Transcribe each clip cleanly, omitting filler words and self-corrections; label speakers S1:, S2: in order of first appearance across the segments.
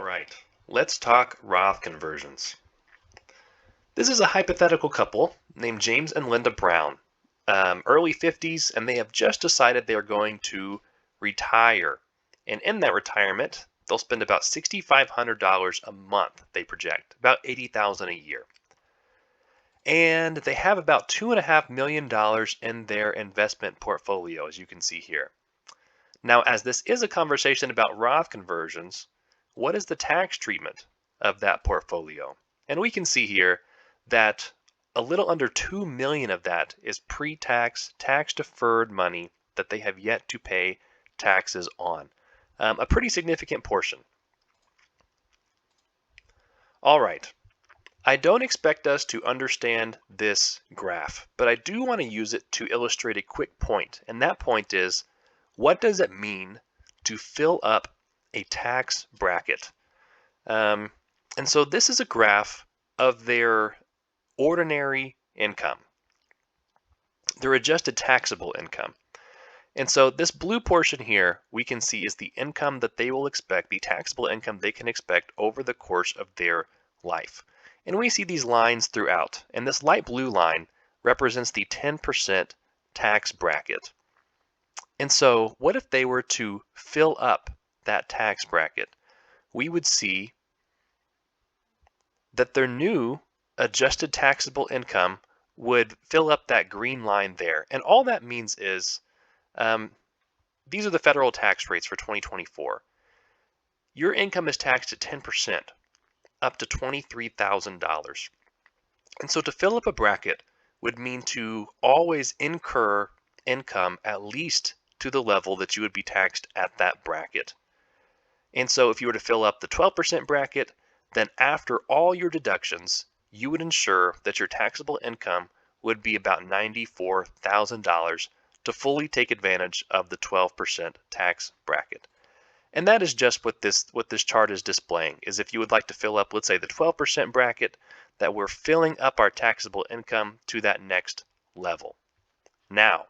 S1: right, let's talk Roth conversions. This is a hypothetical couple named James and Linda Brown, early 50s, and they have just decided they are going to retire. And in that retirement, they'll spend about $6,500 a month, they project, about $80,000 a year. And they have about $2.5 million in their investment portfolio, as you can see here. Now, as this is a conversation about Roth conversions, what is the tax treatment of that portfolio? And we can see here that a little under 2 million of that is pre-tax, tax-deferred money that they have yet to pay taxes on. A pretty significant portion. All right. I don't expect us to understand this graph, but I do want to use it to illustrate a quick point. And that point is, what does it mean to fill up a tax bracket? And so this is a graph of their ordinary income, their adjusted taxable income. And so this blue portion here we can see is the income that they will expect, the taxable income they can expect over the course of their life. And we see these lines throughout. And this light blue line represents the 10% tax bracket. And so what if they were to fill up that tax bracket? We would see that their new adjusted taxable income would fill up that green line there. And all that means is, these are the federal tax rates for 2024. Your income is taxed at 10%, up to $23,000. And so to fill up a bracket would mean to always incur income at least to the level that you would be taxed at that bracket. And so if you were to fill up the 12% bracket, then after all your deductions, you would ensure that your taxable income would be about $94,000 to fully take advantage of the 12% tax bracket. And that is just what this chart is displaying, is if you would like to fill up, let's say, the 12% bracket, that we're filling up our taxable income to that next level. Now,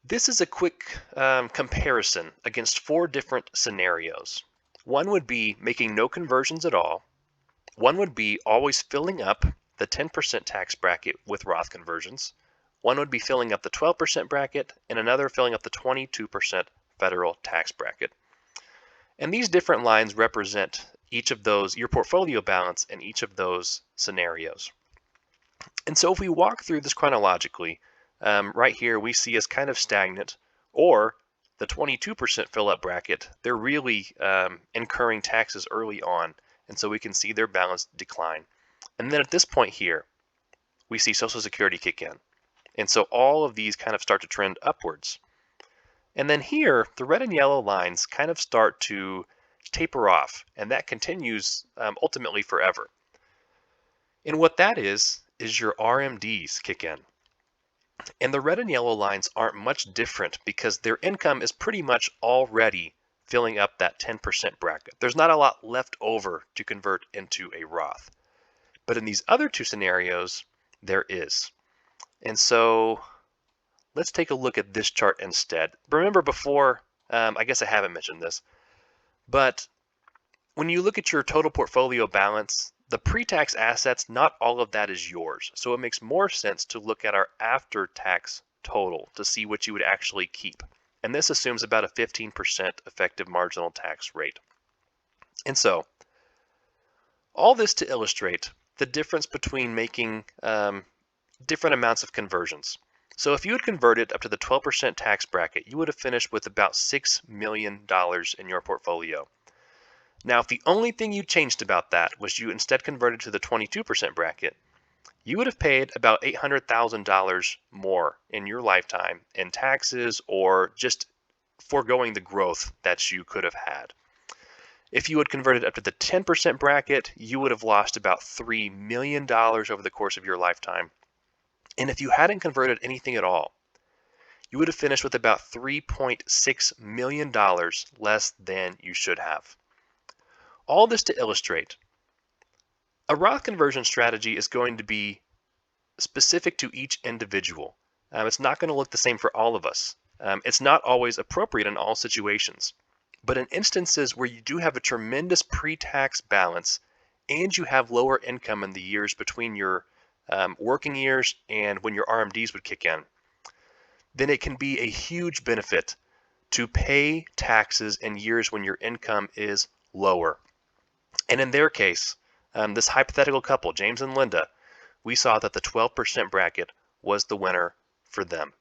S1: this is a quick comparison against 4 different scenarios. One would be making no conversions at all. One would be always filling up the 10% tax bracket with Roth conversions. One would be filling up the 12% bracket, and another filling up the 22% federal tax bracket. And these different lines represent each of those, your portfolio balance in each of those scenarios. And so if we walk through this chronologically, right here we see as kind of stagnant, or the 22% fill-up bracket, they're really incurring taxes early on, and so we can see their balance decline. And then at this point here, we see Social Security kick in. And so all of these kind of start to trend upwards. And then here, the red and yellow lines kind of start to taper off, and that continues ultimately forever. And what that is your RMDs kick in. And the red and yellow lines aren't much different because their income is pretty much already filling up that 10% bracket. There's not a lot left over to convert into a Roth. But in these other 2 scenarios, there is. And so let's take a look at this chart instead. Remember before, I guess I haven't mentioned this, but when you look at your total portfolio balance, the pre-tax assets, not all of that is yours. So it makes more sense to look at our after-tax total to see what you would actually keep. And this assumes about a 15% effective marginal tax rate. And so all this to illustrate the difference between making different amounts of conversions. So if you had converted up to the 12% tax bracket, you would have finished with about $6 million in your portfolio. Now, if the only thing you changed about that was you instead converted to the 22% bracket, you would have paid about $800,000 more in your lifetime in taxes or just foregoing the growth that you could have had. If you had converted up to the 10% bracket, you would have lost about $3 million over the course of your lifetime. And if you hadn't converted anything at all, you would have finished with about $3.6 million less than you should have. All this to illustrate, a Roth conversion strategy is going to be specific to each individual. It's not going to look the same for all of us. It's not always appropriate in all situations. But in instances where you do have a tremendous pre-tax balance and you have lower income in the years between your working years and when your RMDs would kick in, then it can be a huge benefit to pay taxes in years when your income is lower. And in their case, this hypothetical couple, James and Linda, we saw that the 12% bracket was the winner for them.